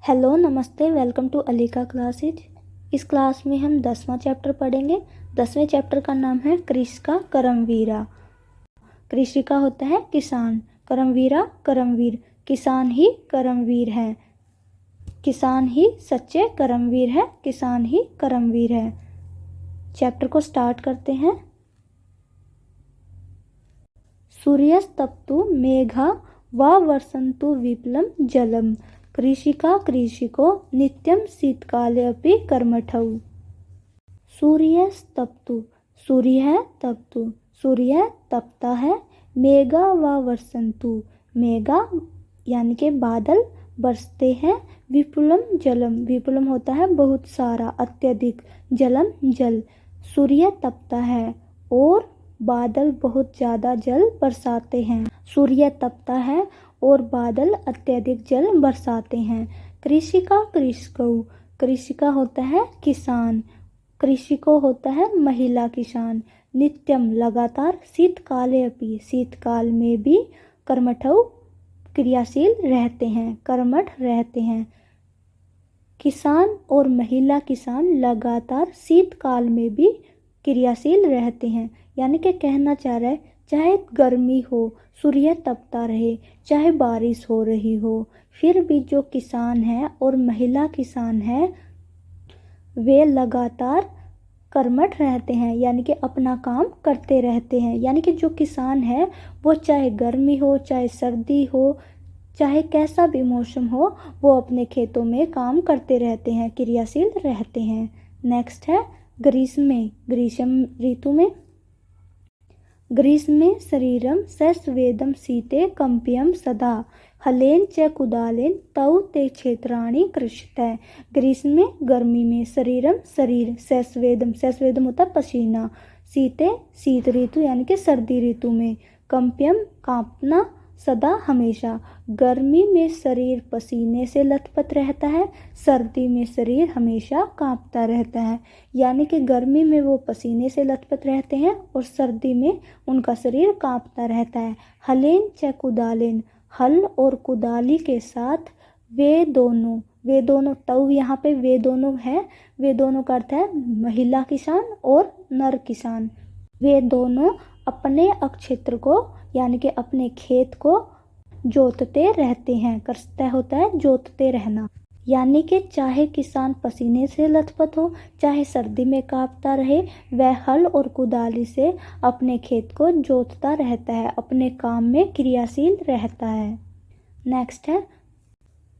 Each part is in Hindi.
हेलो नमस्ते, वेलकम टू अलीका क्लासेज। इस क्लास में हम 10वां चैप्टर पढ़ेंगे। 10वें चैप्टर का नाम है कृषिका करमवीरा। कृषिका होता है किसान, करमवीरा करमवीर। किसान ही करमवीर है, किसान ही सच्चे करमवीर है, किसान ही करमवीर है। चैप्टर को स्टार्ट करते हैं। सूर्यस्तप्तु मेघा वा वर्षन्तु विपुलं जलम, कृषिका कृषिको नित्यं शीतकाले अपि कर्मठौ। सूर्यस्तप्तु, सूर्य है तप्तु, सूर्य तपता है। मेघा वा वर्षन्तु, मेघा यानी के बादल बरसते हैं। विपुलम जलम, विपुलम होता है बहुत सारा, अत्यधिक। जलम जल, सूर्य तपता है और बादल बहुत ज़्यादा जल बरसाते हैं। सूर्य तपता है और बादल अत्यधिक जल बरसाते हैं। कृषिका कृषिको, कृषिका होता है किसान, कृषिको होता है महिला किसान। नित्यम लगातार, शीतकाले अपि शीतकाल में भी, कर्मठौ क्रियाशील रहते हैं, कर्मठ रहते हैं। किसान और महिला किसान लगातार शीतकाल में भी क्रियाशील रहते हैं। यानी कि कहना चाह रहा है चाहे गर्मी हो, सूर्य तपता रहे, चाहे बारिश हो रही हो, फिर भी जो किसान है और महिला किसान है वे लगातार कर्मठ रहते हैं, यानी कि अपना काम करते रहते हैं। यानी कि जो किसान है वो चाहे गर्मी हो, चाहे सर्दी हो, चाहे कैसा भी मौसम हो, वो अपने खेतों में काम करते रहते हैं, क्रियाशील रहते हैं। नेक्स्ट है ग्रीष्मे, ग्रीष्म ऋतु में। ग्रीष्मे शरीरम सस्वेदं शीते कंप्यम सदा, हलेन च कुदालेन तौ ते क्षेत्राणि कृषितः। ग्रीष्म में, गर्मी में, शरीरम शरीर, सस्वेदम, सस्वेदम होता है पसीना, शीते शीत ऋतु यानी कि सर्दी ऋतु में, कंप्यम कांपना, सदा हमेशा। गर्मी में शरीर पसीने से लथपथ रहता है, सर्दी में शरीर हमेशा कांपता रहता है। यानी कि गर्मी में वो पसीने से लथपथ रहते हैं और सर्दी में उनका शरीर कांपता रहता है। हलेन च कुदालेन, हल और कुदाली के साथ, वे दोनों तव यहाँ पे वे दोनों है, वे दोनों का अर्थ है महिला किसान और नर किसान। वे दोनों अपने अक्षेत्र को यानी कि अपने खेत को जोतते रहते हैं। करता होता है जोतते रहना। यानी कि चाहे किसान पसीने से लथपथ हो, चाहे सर्दी में कांपता रहे, वह हल और कुदाली से अपने खेत को जोतता रहता है, अपने काम में क्रियाशील रहता है। नेक्स्ट है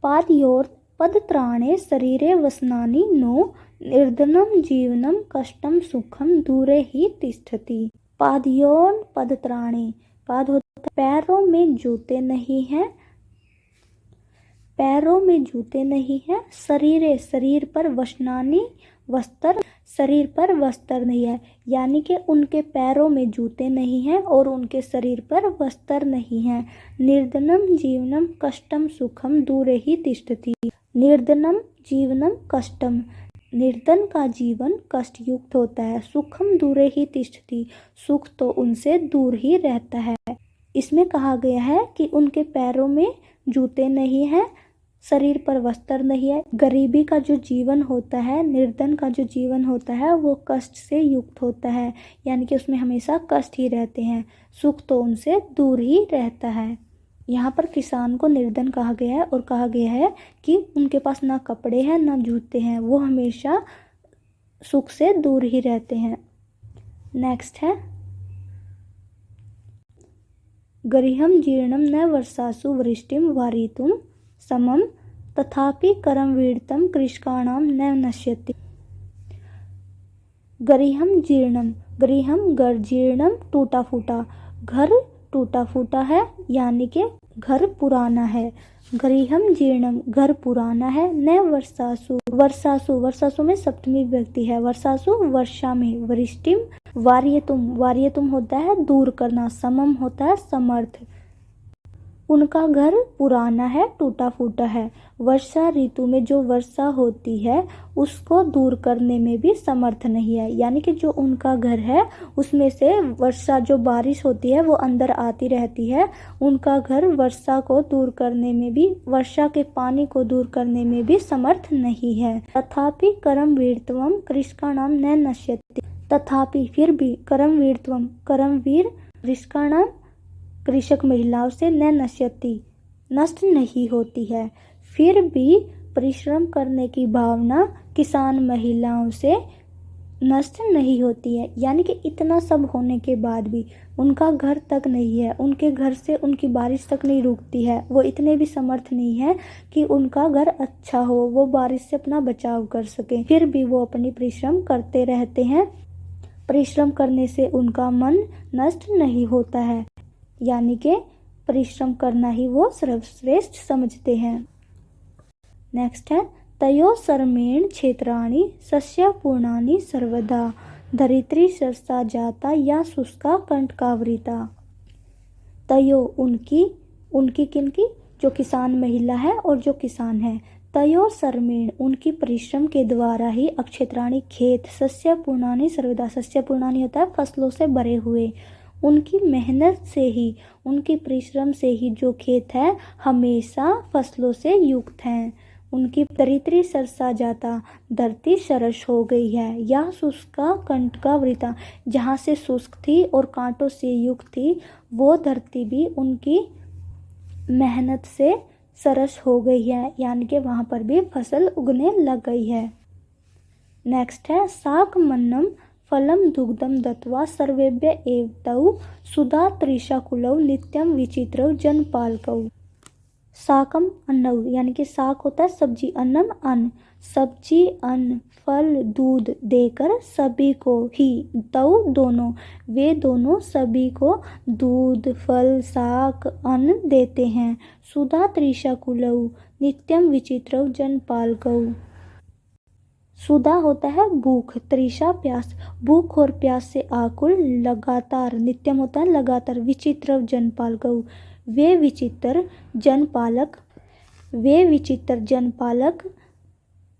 पादयोर पदत्राणे शरीरे वसनानि नो, निर्धनम जीवनम कष्टम सुखम दूरे ही तिष्ठति। पादयोन पदत्राणे, पाद होता है पैरों में जूते नहीं हैं, पैरों में जूते नहीं हैं। शरीरे, शरीर पर, वसनानी वस्त्र, शरीर पर वस्त्र नहीं है, यानी कि उनके पैरों में जूते नहीं हैं और उनके शरीर पर वस्त्र नहीं है। निर्धनम जीवनम कष्टम सुखम दूरे ही तिष्ठति। निर्धनम जीवनम कष्टम, निर्धन का जीवन कष्ट युक्त होता है। सुखम दूरे ही तिष्ठति, सुख तो उनसे दूर ही रहता है। इसमें कहा गया है कि उनके पैरों में जूते नहीं हैं, शरीर पर वस्त्र नहीं है। गरीबी का जो जीवन होता है, निर्धन का जो जीवन होता है, वो कष्ट से युक्त होता है, यानी कि उसमें हमेशा कष्ट ही रहते हैं। सुख तो उनसे दूर ही रहता है। यहाँ पर किसान को निर्धन कहा गया है और कहा गया है कि उनके पास ना कपड़े हैं ना जूते हैं, वो हमेशा सुख से दूर ही रहते हैं। नेक्स्ट है गृहम जीर्णम न वर्षासु वृष्टिम वारितुम समम, तथापि करमवीरतम कृषकाणाम न नश्यति। गृहम जीर्णम, गृहम घर, जीर्णम टूटा फूटा, घर टूटा फूटा है यानी कि घर पुराना है। गृहम जीर्णम, घर पुराना है। न वर्षासु, वर्षासु, वर्षासु में सप्तमी विभक्ति है, वर्षासु वर्षा में। वृष्टिम वार्यतुम, वार्यतुम होता है दूर करना। समम होता है समर्थ। उनका घर पुराना है, टूटा फूटा है। वर्षा ऋतु में जो वर्षा होती है उसको दूर करने में भी समर्थ नहीं है, यानी कि जो उनका घर है उसमें से वर्षा, जो बारिश होती है वो अंदर आती रहती है। उनका घर वर्षा को दूर करने में भी, वर्षा के पानी को दूर करने में भी समर्थ नहीं है। तथापि करमवीरत्वम कृषकाणाम न नश्यति, तथापि फिर भी करमवीरत्वम, करमवीर कृषकाणाम कृषक महिलाओं से न नश्यति, नष्ट नहीं होती है। फिर भी परिश्रम करने की भावना किसान महिलाओं से नष्ट नहीं होती है, यानी कि इतना सब होने के बाद भी उनका घर तक नहीं है, उनके घर से उनकी बारिश तक नहीं रुकती है, वो इतने भी समर्थ नहीं है कि उनका घर अच्छा हो, वो बारिश से अपना बचाव कर सके। फिर भी वो अपनी परिश्रम करते रहते हैं। परिश्रम करने से उनका मन नष्ट नहीं होता है, यानी कि परिश्रम करना ही वो सर्वश्रेष्ठ समझते हैं। नेक्स्ट है तयो सर्मेण क्षेत्राणि सस्या पूर्णानि सर्वदा धरित्री सरसा जाता या शुष्का कंटकावृता। तयो उनकी किनकी, जो किसान महिला है और जो किसान है। तयो सर्मेण उनकी परिश्रम के द्वारा ही अक्षेत्राणि खेत, सस्या पूर्णानि सर्वदा, सस्या पूर्णानि होता है फसलों से भरे हुए। उनकी मेहनत से ही, उनकी परिश्रम से ही जो खेत है हमेशा फसलों से युक्त हैं। उनकी धरित्री सरसा जाता, धरती सरस हो गई है। या शुष्का कंटकावृता, जहाँ से शुष्क थी और कांटों से युक्त थी वो धरती भी उनकी मेहनत से सरस हो गई है, यानी कि वहाँ पर भी फसल उगने लग गई है। नेक्स्ट है शाक मन्नम फलम दुग्धम दत्वा सर्वेभ्य एव तौ सुधा त्रिशाकुलौ नित्यम विचित्रौ जनपालकौ। शाकम अन्नौ, यानी कि शाक होता है सब्जी, अन्नम अन्न, सब्जी अन्न फल दूध देकर सभी को ही, तौ दोनों, वे दोनों सभी को दूध फल शाक अन्न देते हैं। सुधा त्रिशाकुलौ नित्यम विचित्रौ जनपालकौ। सुधा होता है भूख, त्रिषा प्यास, भूख और प्यास से आकुल, लगातार, नित्यम होता है लगातार, विचित्र जनपालकौ वे विचित्र जनपालक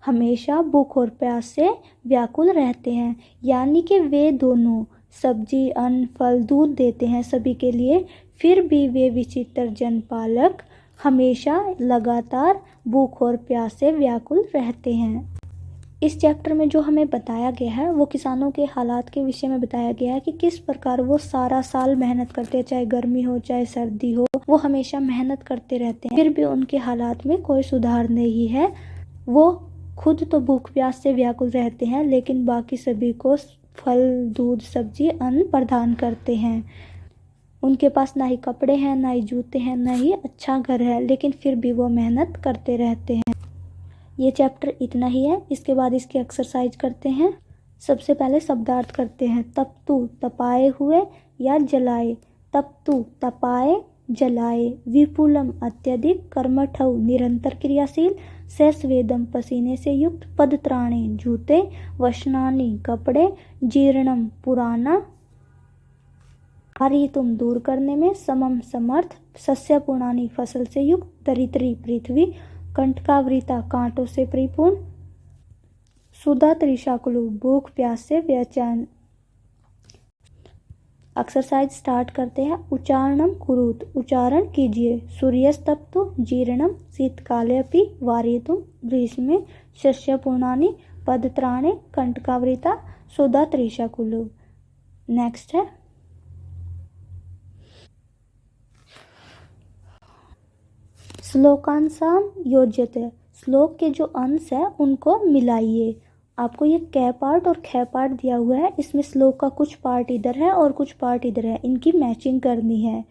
हमेशा भूख और प्यास से व्याकुल रहते हैं, यानी कि वे दोनों सब्जी अन्न फल दूध देते हैं सभी के लिए, फिर भी वे विचित्र जनपालक हमेशा लगातार भूख और प्यास से व्याकुल रहते हैं। इस चैप्टर में जो हमें बताया गया है वो किसानों के हालात के विषय में बताया गया है कि किस प्रकार वो सारा साल मेहनत करते हैं, चाहे गर्मी हो चाहे सर्दी हो, वो हमेशा मेहनत करते रहते हैं, फिर भी उनके हालात में कोई सुधार नहीं है। वो खुद तो भूख प्यास से व्याकुल रहते हैं लेकिन बाकी सभी को फल दूध सब्जी अन्न प्रदान करते हैं। उनके पास ना ही कपड़े हैं, ना ही जूते हैं, ना ही अच्छा घर है, लेकिन फिर भी वो मेहनत करते रहते हैं। ये चैप्टर इतना ही है। इसके बाद इसकी एक्सरसाइज करते हैं। सबसे पहले शब्दार्थ करते हैं। तप्तु तपाए हुए या जलाए, तप्तु तपाए जलाए। विपुलम अत्यधिक, कर्मठौ निरंतर क्रियाशील, सस्वेदम पसीने से युक्त, पदत्राणे जूते, वसनानि कपड़े, जीर्णम पुराना, हरितुम दूर करने में, समम समर्थ, सस्या पूर्णानि फसल से युक्त, दरिद्री पृथ्वी, कंटकावृता कांटों से परिपूर्ण, सुधा त्रिशाकुलु भूख प्यास से व्यचन। एक्सरसाइज स्टार्ट करते हैं। उच्चारणम कुरुत, उच्चारण कीजिए। सूर्यस्तप्तु जीर्णम, शीतकाले अपि वारयितुम, ग्रीष्मे शस्य पूर्णानि, पदत्राणे कंटकावृता, सुधा त्रिशाकुलु। नेक्स्ट है श्लोकांशान योज्यते, श्लोक के जो अंश है उनको मिलाइए। आपको ये कै पार्ट और ख पार्ट दिया हुआ है, इसमें श्लोक का कुछ पार्ट इधर है और कुछ पार्ट इधर है, इनकी मैचिंग करनी है।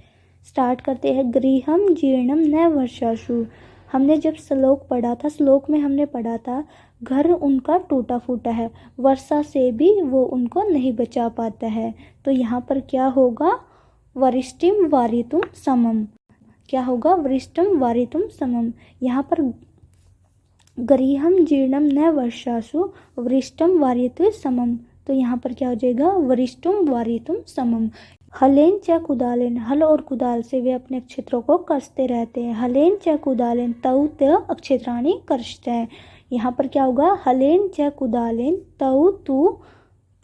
स्टार्ट करते हैं। गृहम जीर्णम न वर्षासु, हमने जब श्लोक पढ़ा था, श्लोक में हमने पढ़ा था घर उनका टूटा फूटा है, वर्षा से भी वो उनको नहीं बचा पाता है। तो यहाँ पर क्या होगा, वरिष्ठिम वारितुम समम, क्या होगा, वरिष्ठम वारितुम समम। यहाँ पर गृहम जीर्णम न वर्षासु वरिष्ठम वारितु समम, तो यहाँ पर क्या हो जाएगा, वरिष्ठम वारितुम समम। हलेन च कुदालेन, हल और कुदाल से वे अपने क्षेत्रों को कसते रहते हैं। हलेन च कुदालेन तौ त क्षेत्राणि कर्षते। यहाँ पर क्या होगा, हलेन च कुदालेन तौ तु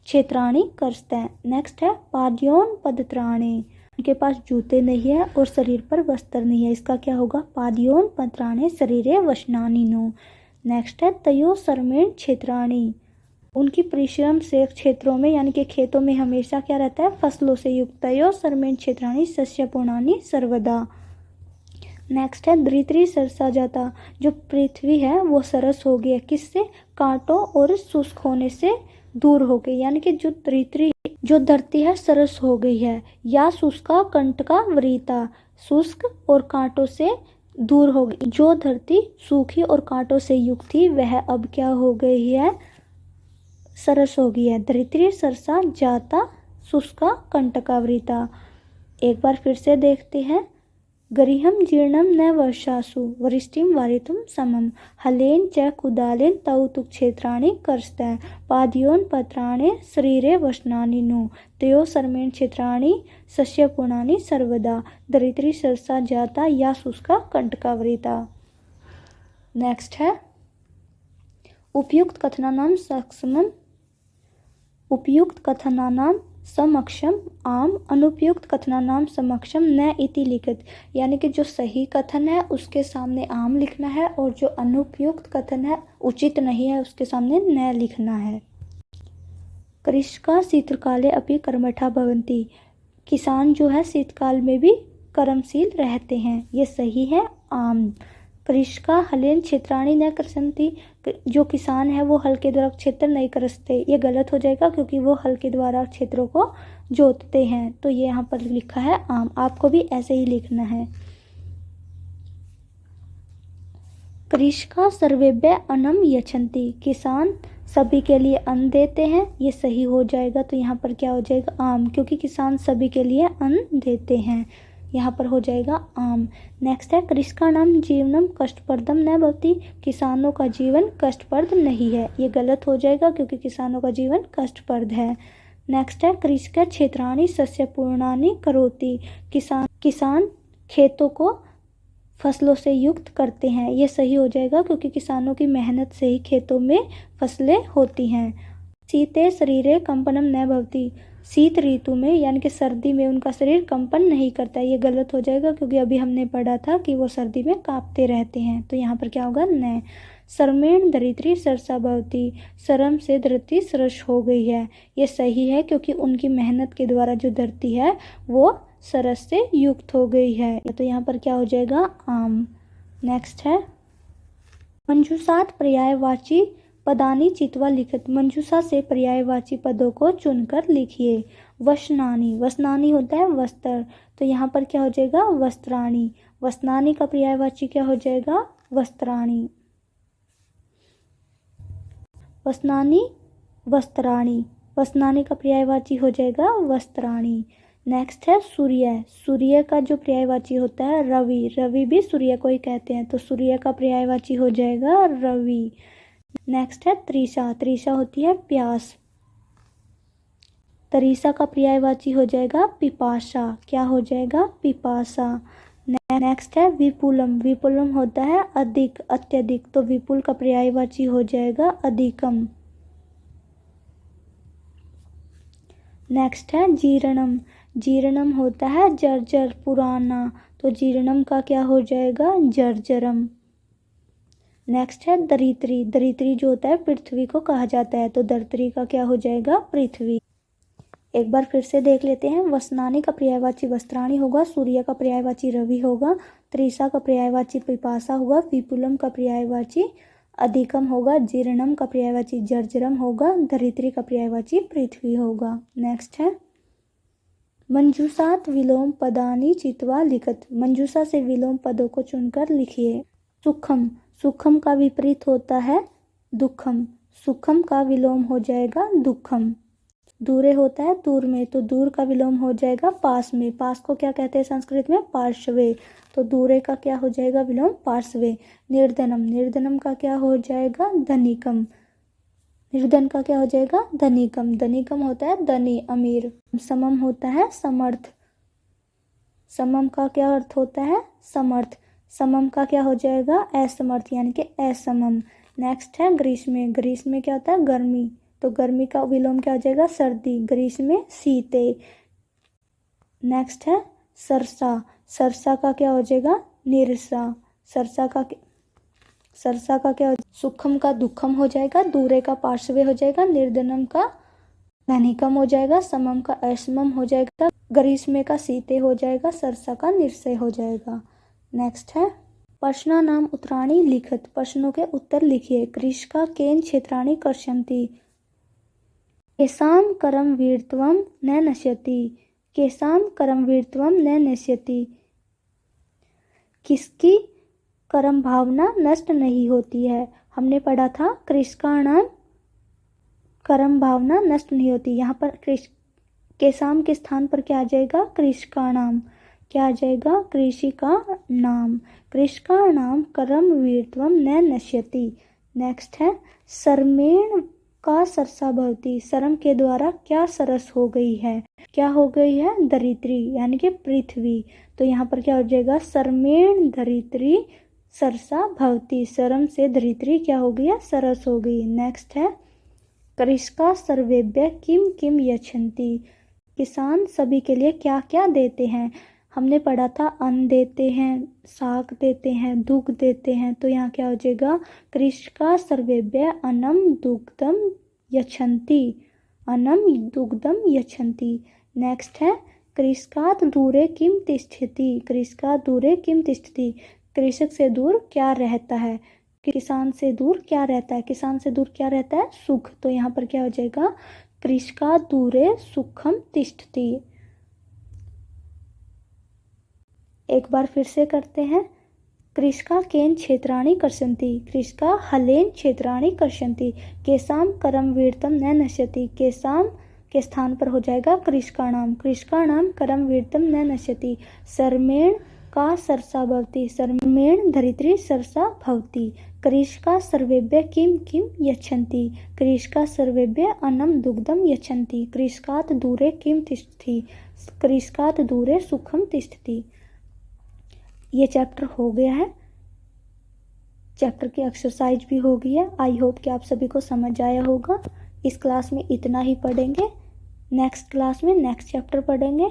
क्षेत्राणि कर्षते। नेक्स्ट है पाद्योन पदत्राणे, उनके पास जूते नहीं है और शरीर पर वस्त्र नहीं है, इसका क्या होगा, पाद्योन पदत्राणे शरीरे वसनानि नो। नेक्स्ट है तयो सर्मेण क्षेत्राणि, उनकी परिश्रम से क्षेत्रों में यानी कि खेतों में हमेशा क्या रहता है, फसलों से युक्त। तयो सर्मेण क्षेत्राणि सस्यपूर्णानि सर्वदा। नेक्स्ट है धरित्री सरसा जाता, जो पृथ्वी है वो सरस हो गई है, किससे, कांटों और शुष्क होने से दूर हो गई, यानी कि जो धरती है सरस हो गई है। या शुष्का कंटका वरीता, शुष्क और कांटों से दूर हो गई। जो धरती सूखी और कांटों से युक्त थी वह अब क्या हो गई है, सरस हो गई है। धरित्री सरसा जाता शुष्का कंटकावृता। एक बार फिर से देखते हैं। गृहम जीर्णम न वर्षासु वरिष्ठिम वारितुम समम, हलेन च कुदालेन तौ तु क्षेत्राणि कर्षते। पाद्योन पत्राणे शरीरे वसनानि नो, तयो सर्मेण क्षेत्राणि सस्यपूर्णानि सर्वदा। धरित्री सरसा जाता या शुष्का कंटकावृता। नेक्स्ट है उपयुक्त कथनानाम सक्षमम, उपयुक्त कथनानाम समक्षम आम, अनुपयुक्त कथनानाम समक्षम न इति लिखित, यानी कि जो सही कथन है उसके सामने आम लिखना है और जो अनुपयुक्त कथन है, उचित नहीं है, उसके सामने न लिखना है। कृषका शीतकाले अपि कर्मठा भवन्ति, किसान जो है शीतकाल में भी कर्मशील रहते हैं, ये सही है आम। कृषका हलेन क्षेत्राणि न कृषन्ति, जो किसान है वो हल के द्वारा क्षेत्र नहीं कृषते, ये गलत हो जाएगा क्योंकि वो हल के द्वारा क्षेत्रों को जोतते हैं, तो ये यहाँ पर लिखा है आम, आपको भी ऐसे ही लिखना है। कृषका सर्वेभ्य अन्नम यच्छन्ति, किसान सभी के लिए अन्न देते हैं, ये सही हो जाएगा, तो यहाँ पर क्या हो जाएगा आम, क्योंकि किसान सभी के लिए अन्न देते हैं, यहाँ पर हो जाएगा आम। नेक्स्ट है कृषका नाम जीवनम कष्टप्रदम न भवति, किसानों का जीवन कष्टप्रद नहीं है, ये गलत हो जाएगा क्योंकि किसानों का जीवन कष्टप्रद है। नेक्स्ट है कृषक क्षेत्राणि सस्यपूर्णानि करोति, किसान खेतों को फसलों से युक्त करते हैं, ये सही हो जाएगा क्योंकि किसानों की मेहनत से ही खेतों में फसलें होती हैं। शीते शरीरे कंपनम न भवति, शीत ऋतु में यानी कि सर्दी में उनका शरीर कंपन नहीं करता, ये गलत हो जाएगा क्योंकि अभी हमने पढ़ा था कि वो सर्दी में कांपते रहते हैं, तो यहाँ पर क्या होगा न। सर्मेण धरित्री सरसा भवति, शर्म से धरती सरस हो गई है, ये सही है क्योंकि उनकी मेहनत के द्वारा जो धरती है वो सरस से युक्त हो गई है, तो यहाँ पर क्या हो जाएगा आम। नेक्स्ट है मंजूषात पर्यायवाची पदानी चित्वा लिखित, मंजूषा से पर्यायवाची पदों को चुनकर लिखिए। वसनानी, वसनानी होता है वस्त्र, तो यहाँ पर क्या हो जाएगा वस्त्राणी, वसनानी का पर्यायवाची क्या हो जाएगा वस्त्राणी। वसनानी वस्त्राणी, वसनानी का पर्यायवाची हो जाएगा वस्त्राणी। नेक्स्ट है सूर्य, सूर्य का जो पर्यायवाची होता है रवि, रवि भी सूर्य को ही कहते हैं, तो सूर्य का पर्यायवाची हो जाएगा रवि। नेक्स्ट है तृषा, तृषा होती है प्यास, तृषा का पर्यायवाची हो जाएगा पिपासा, क्या हो जाएगा पिपासा। नेक्स्ट है विपुलम, विपुलम होता है अधिक अत्यधिक, तो विपुल का पर्यायवाची हो जाएगा अधिकम। नेक्स्ट है जीर्णम, जीर्णम होता है जर्जर पुराना, तो जीर्णम का क्या हो जाएगा जर्जरम। नेक्स्ट है दरित्री, दरित्री जो होता है पृथ्वी को कहा जाता है, तो दरित्री का क्या हो जाएगा पृथ्वी। एक बार फिर से देख लेते हैं। वसनानी का पर्यायवाची वस्त्राणी होगा, सूर्य का पर्यायवाची रवि होगा, तृषा का पर्यायवाची पिपासा होगा, विपुलम का पर्यायवाची अधिकम होगा, जीर्णम का पर्यायवाची जर्जरम होगा, धरित्री का पर्यायवाची पृथ्वी होगा। नेक्स्ट है मंजूषात विलोम पदानी चित्वा लिखत, मंजूषा से विलोम पदों को चुनकर लिखिए। सुखम, सुखम का विपरीत होता है दुखम, सुखम का विलोम हो जाएगा दुखम। दूरे होता है दूर में, तो दूर का विलोम हो जाएगा पास में, पास को क्या कहते हैं संस्कृत में पार्श्वे, तो दूरे का क्या हो जाएगा विलोम पार्श्वे। निर्धनम, निर्धनम का क्या हो जाएगा धनिकम। निर्धन का क्या हो जाएगा? धनिकम। धनिकम होता है धनी, अमीर। समम होता है समर्थ। समम का क्या अर्थ होता है? समर्थ। समम का क्या हो जाएगा? असमर्थ यानी कि असमम। नेक्स्ट है ग्रीष्म। ग्रीष्म में क्या होता है? गर्मी। तो गर्मी का विलोम क्या हो जाएगा? सर्दी। ग्रीष्म में शीते। नेक्स्ट है सरसा। सरसा का क्या हो जाएगा? निरसा। सरसा का क्या हो? सुखम का दुखम हो जाएगा, दूरे का पार्श्व हो जाएगा, निर्धनम का धनिकम हो जाएगा, समम का असमम हो जाएगा, ग्रीष्म का शीते हो जाएगा, सरसा का निरसे हो जाएगा। नेक्स्ट है प्रश्न नाम उत्तराणी लिखित। प्रश्नों के उत्तर लिखिए। कृषिका केन क्षेत्राणि कर्षन्ति? केषां करम वीरत्वम न नश्यति? केषां करम वीरत्वम न नश्यति? किसकी कर्म भावना नष्ट नहीं होती है? हमने पढ़ा था कृषिकाणाम कर्म भावना नष्ट नहीं होती। यहाँ पर केसाम के स्थान पर क्या आ जाएगा? कृषिकाणाम। क्या आ जाएगा? कृषि का नाम। कृषिकाणाम कर्म वीरत्वम न नश्यति। नेक्स्ट है सरमेण का सरसा भवती। शर्म के द्वारा क्या सरस हो गई है? क्या हो गई है? धरित्री यानी कि पृथ्वी। तो यहाँ पर क्या हो जाएगा? सरमेण धरित्री सरसा भवती। शर्म से धरित्री क्या हो गया? सरस हो गई। नेक्स्ट है कृषिका सर्वेभ्य किम किम यच्छन्ति। किसान सभी के लिए क्या क्या देते हैं? हमने पढ़ा था अन्न देते हैं, साग देते हैं, दुग्ध देते हैं। तो यहाँ क्या हो जाएगा? कृषिका सर्वेभ्य अन्नम दुग्धम यच्छन्ति। अन्नम दुग्धम यच्छन्ति। नेक्स्ट है कृषिकात् दूरे किम तिष्ठति। कृषिकात् दूरे किम तिष्ठति। कृषक से दूर क्या रहता है? किसान से दूर क्या रहता है? किसान से दूर क्या रहता है? सुख। तो यहाँ पर क्या हो जाएगा? कृषिकात् दूरे सुखम तिष्ठति। एक बार फिर से करते हैं। कृषिका केन क्षेत्राणि कर्षन्ति? कृषिका हलेन क्षेत्राणि कर्षन्ति। केसाम करम वीरतम न नश्यति। केसाम के स्थान पर हो जाएगा कृषिकाणाम। कृषिकाणाम करम वीरतम न नश्यति। सरमेण का सरसा भवति। सरमेण धरित्री सरसा भवति। कृषिका सर्वेभ्य किम किम यच्छन्ति। कृषिका सर्वेभ्य अन्नम दुग्धम यच्छन्ति। कृषिकात् दूरे किम तिष्ठति। कृषिकात् दूरे सुखम तिष्ठति। ये चैप्टर हो गया है। चैप्टर की एक्सरसाइज भी हो गई है। आई होप कि आप सभी को समझ आया होगा। इस क्लास में इतना ही पढ़ेंगे। नेक्स्ट क्लास में नेक्स्ट चैप्टर पढ़ेंगे।